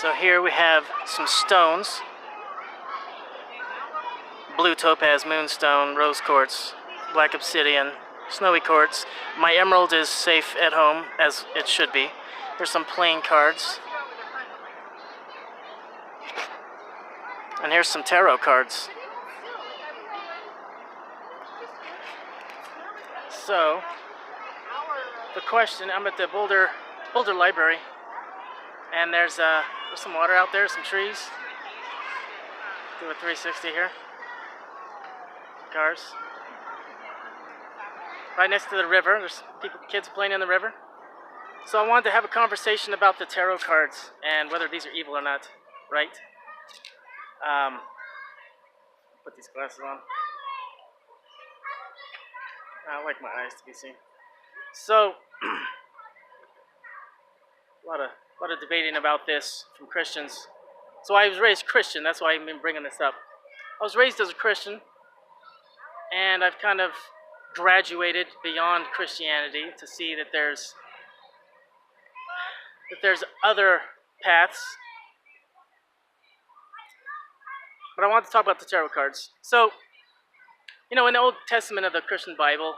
So here we have some stones. Blue topaz, moonstone, rose quartz, black obsidian, snowy quartz. My emerald is safe at home, as it should be. There's some playing cards. And here's some tarot cards. So, the question, I'm at the Boulder Library, and there's some water out there, some trees. Do a 360 here. Cars. Right next to the river, there's kids playing in the river. So I wanted to have a conversation about the tarot cards and whether these are evil or not, right? Put these glasses on. I like my eyes to be seen. So, a lot of debating about this from Christians. So I was raised Christian, that's why I've been bringing this up. I was raised as a Christian, and I've kind of graduated beyond Christianity to see that there's other paths. But I want to talk about the tarot cards. So, in the Old Testament of the Christian Bible,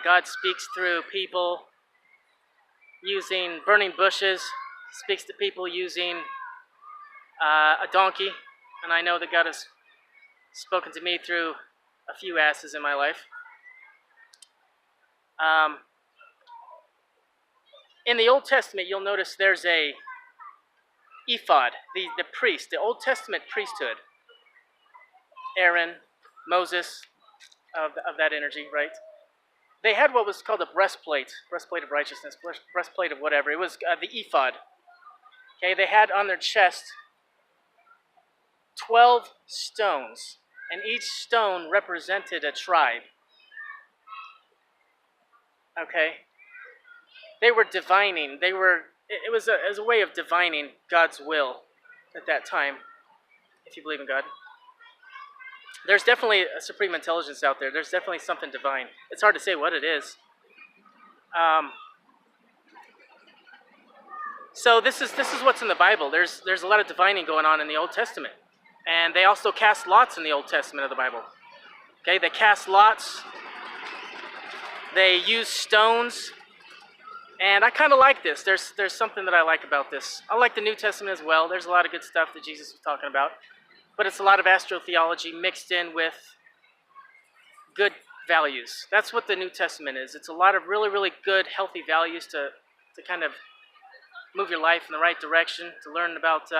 God speaks through people using burning bushes, speaks to people using a donkey, and I know that God has spoken to me through a few asses in my life. In the Old Testament, you'll notice there's a ephod, the priest, the Old Testament priesthood. Aaron, Moses, of that energy, right? They had what was called a breastplate of righteousness, breastplate of whatever. It was the ephod. Okay, they had on their chest 12 stones, and each stone represented a tribe. Okay, they were divining. It was a way of divining God's will at that time, if you believe in God. There's definitely a supreme intelligence out there. There's definitely something divine. It's hard to say what it is. So this is what's in the Bible. There's a lot of divining going on in the Old Testament, and they also cast lots in the Old Testament of the Bible. Okay, they cast lots. They use stones, and I kind of like this. There's something that I like about this. I like the New Testament as well. There's a lot of good stuff that Jesus was talking about. But it's a lot of astrotheology mixed in with good values. That's what the New Testament is. It's a lot of really, really good, healthy values to kind of move your life in the right direction, to learn about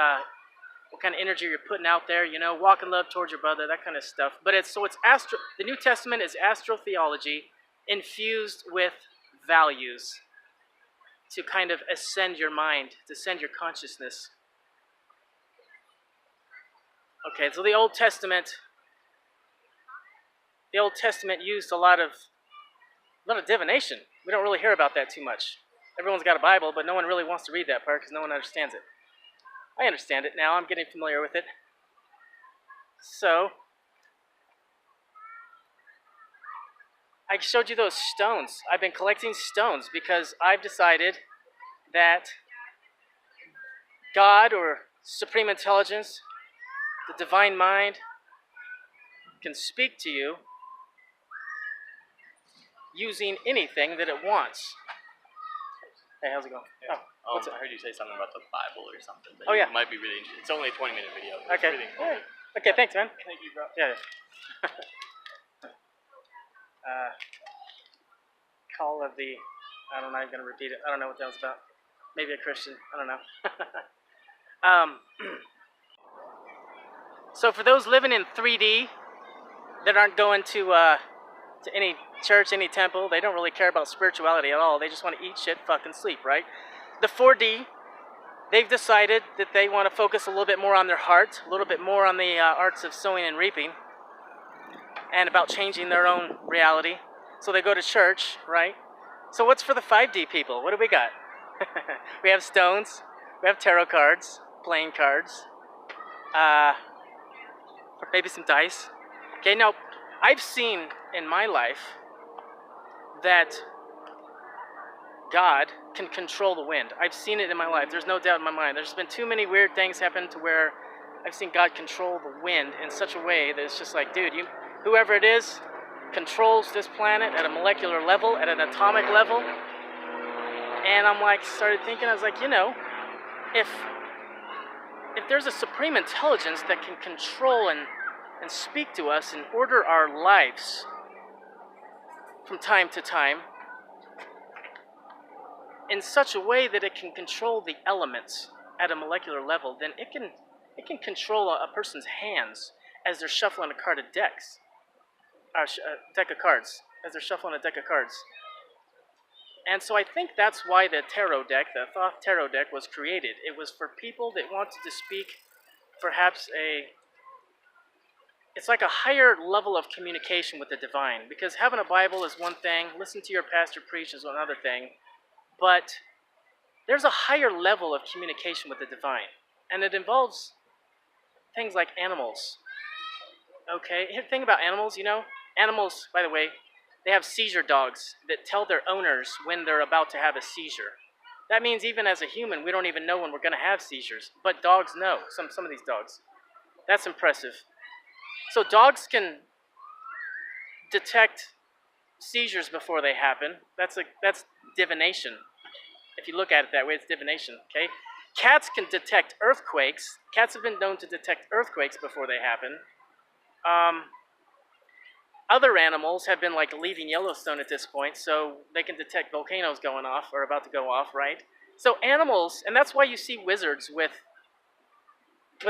what kind of energy you're putting out there, walk in love towards your brother, that kind of stuff. But the New Testament is astrotheology infused with values to kind of ascend your mind, to ascend your consciousness. Okay, so the Old Testament used a lot of divination. We don't really hear about that too much. Everyone's got a Bible, but no one really wants to read that part because no one understands it. I understand it now. I'm getting familiar with it. So, I showed you those stones. I've been collecting stones because I've decided that God or supreme intelligence, the divine mind, can speak to you using anything that it wants. Hey, how's it going? Yeah. Oh, I heard you say something about the Bible or something. Oh, yeah. It might be really interesting. It's only a 20-minute video. Okay. Really cool. Okay, thanks, man. Thank you, bro. Yeah. Call of the... I'm not going to repeat it. I don't know what that was about. Maybe a Christian. I don't know. So for those living in 3D that aren't going to any church, any temple, they don't really care about spirituality at all. They just want to eat, shit, fucking sleep, right? The 4D, they've decided that they want to focus a little bit more on their heart, a little bit more on the arts of sowing and reaping, and about changing their own reality. So they go to church, right? So what's for the 5D people? What do we got? We have stones, we have tarot cards, playing cards, maybe some dice. Okay, now, I've seen in my life that God can control the wind. I've seen it in my life. There's no doubt in my mind. There's been too many weird things happen to where I've seen God control the wind in such a way that it's just like, dude, whoever it is controls this planet at a molecular level, at an atomic level. And I'm like, started thinking, I was like, if there's a supreme intelligence that can control and speak to us and order our lives from time to time in such a way that it can control the elements at a molecular level, then it can control a person's hands as they're shuffling a card of decks, or a deck of cards, as they're shuffling a deck of cards. And so I think that's why the tarot deck, the Thoth tarot deck, was created. It was for people that wanted to speak perhaps it's like a higher level of communication with the divine. Because having a Bible is one thing, listen to your pastor preach is another thing, but there's a higher level of communication with the divine. And it involves things like animals. Okay, think about animals, Animals, by the way, they have seizure dogs that tell their owners when they're about to have a seizure. That means even as a human, we don't even know when we're going to have seizures. But dogs know, some of these dogs. That's impressive. So dogs can detect seizures before they happen. That's divination. If you look at it that way, it's divination, okay? Cats can detect earthquakes. Cats have been known to detect earthquakes before they happen. Other animals have been like leaving Yellowstone at this point, so they can detect volcanoes going off or about to go off, right? So animals, and that's why you see wizards with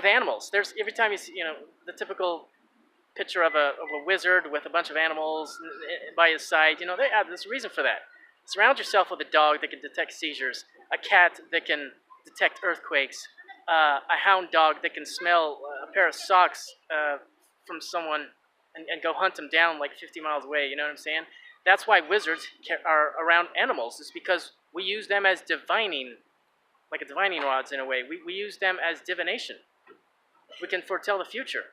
animals. There's every time you see, the typical picture of a wizard with a bunch of animals by his side. There's a reason for that. Surround yourself with a dog that can detect seizures, a cat that can detect earthquakes, a hound dog that can smell a pair of socks from someone and go hunt them down like 50 miles away, you know what I'm saying? That's why wizards are around animals. It's because we use them as divining, like a divining rods in a way. We use them as divination. We can foretell the future.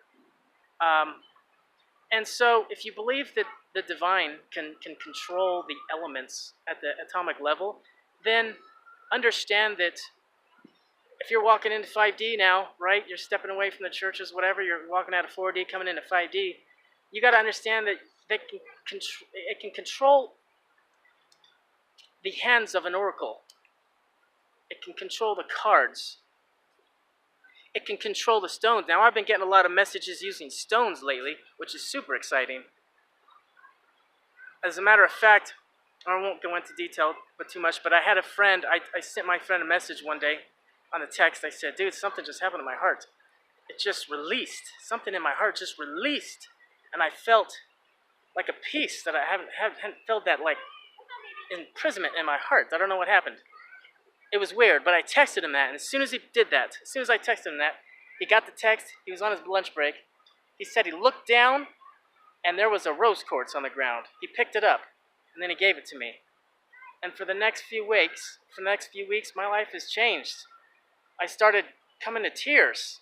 And so if you believe that the divine can control the elements at the atomic level, then understand that if you're walking into 5D now, right, you're stepping away from the churches, whatever, you're walking out of 4D, coming into 5D, you got to understand that it can control the hands of an oracle. It can control the cards. It can control the stones. Now, I've been getting a lot of messages using stones lately, which is super exciting. As a matter of fact, I won't go into detail too much, but I had a friend, I sent my friend a message one day on the text. I said, dude, something just happened to my heart. It just released. Something in my heart just released. And I felt like a peace that I haven't felt that like imprisonment in my heart. I don't know what happened. It was weird, but I texted him that, and as soon as he did that, as soon as I texted him that, he got the text, he was on his lunch break, he said he looked down, and there was a rose quartz on the ground. He picked it up, and then he gave it to me. And for the next few weeks, my life has changed. I started coming to tears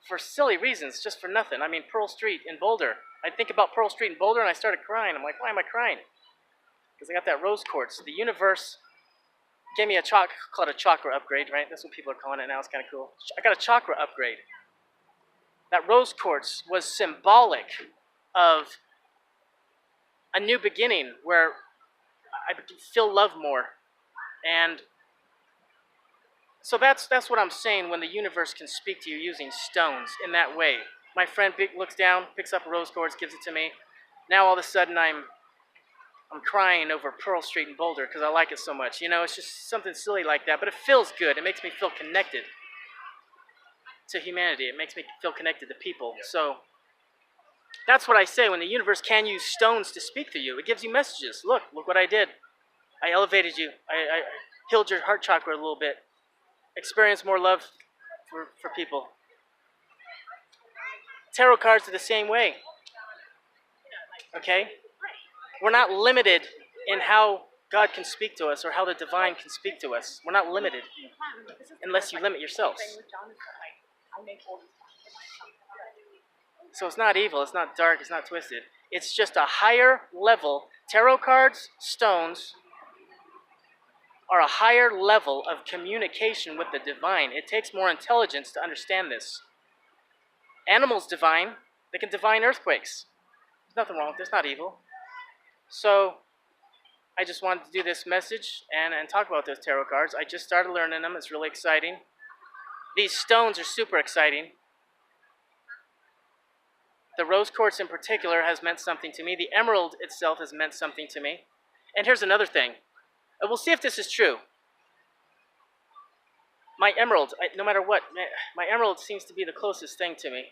for silly reasons, just for nothing. I mean, Pearl Street in Boulder. I think about Pearl Street in Boulder, and I started crying. I'm like, why am I crying? Because I got that rose quartz. The universe gave me called a chakra upgrade, right? That's what people are calling it now. It's kind of cool. I got a chakra upgrade. That rose quartz was symbolic of a new beginning where I feel love more. And so that's what I'm saying when the universe can speak to you using stones in that way. My friend looks down, picks up a rose quartz, gives it to me. Now all of a sudden I'm crying over Pearl Street in Boulder because I like it so much. It's just something silly like that, but it feels good. It makes me feel connected to humanity. It makes me feel connected to people. So that's what I say when the universe can use stones to speak to you. It gives you messages. Look what I did. I elevated you. I healed your heart chakra a little bit. Experience more love for people. Tarot cards are the same way. Okay? We're not limited in how God can speak to us or how the divine can speak to us. We're not limited unless you limit yourselves. So it's not evil, it's not dark, it's not twisted. It's just a higher level. Tarot cards, stones, are a higher level of communication with the divine. It takes more intelligence to understand this. Animals divine, they can divine earthquakes. There's nothing wrong with this, not evil. So I just wanted to do this message and talk about those tarot cards. I just started learning them. It's really exciting. These stones are super exciting. The rose quartz in particular has meant something to me. The emerald itself has meant something to me. And here's another thing. We'll see if this is true. My emerald, no matter what, my emerald seems to be the closest thing to me.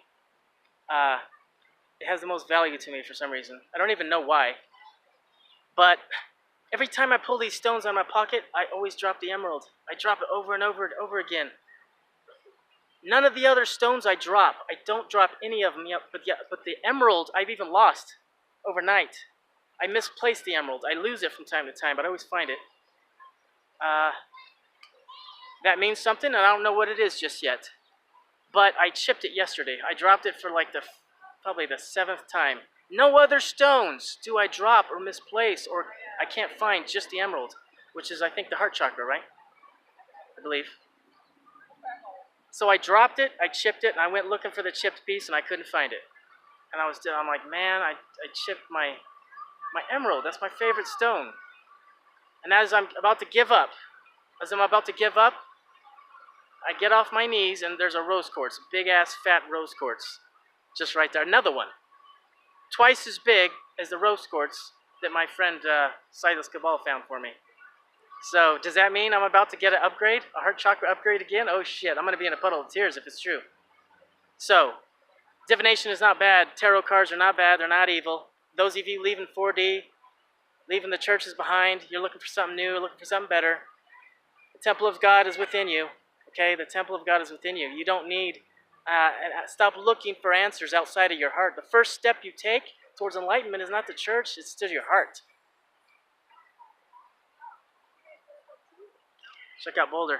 It has the most value to me for some reason. I don't even know why. But every time I pull these stones out of my pocket, I always drop the emerald. I drop it over and over and over again. None of the other stones I drop. I don't drop any of them yet, but the emerald I've even lost overnight. I misplaced the emerald. I lose it from time to time, but I always find it. That means something, and I don't know what it is just yet. But I chipped it yesterday. I dropped it for like probably the 7th time. No other stones do I drop or misplace, or I can't find, just the emerald, which is, I think, the heart chakra, right? I believe. So I dropped it, I chipped it, and I went looking for the chipped piece, and I couldn't find it. And I'm like, man, I chipped my emerald. That's my favorite stone. And as I'm about to give up, I get off my knees, and there's a rose quartz, big-ass, fat rose quartz, just right there. Another one, twice as big as the rose quartz that my friend Silas Cabal found for me. So does that mean I'm about to get an upgrade, a heart chakra upgrade again? Oh shit, I'm going to be in a puddle of tears if it's true. So, divination is not bad. Tarot cards are not bad. They're not evil. Those of you leaving 4D, leaving the churches behind, you're looking for something new, looking for something better. The temple of God is within you. Okay, the temple of God is within you. You don't need, stop looking for answers outside of your heart. The first step you take towards enlightenment is not the church, it's to your heart. Check out Boulder.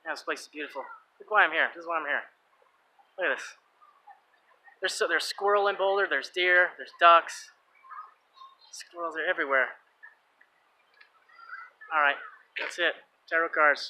Yeah, this place is beautiful. Look why I'm here. This is why I'm here. Look at this. There's squirrel in Boulder, there's deer, there's ducks. Squirrels are everywhere. Alright, that's it. Tarot cards.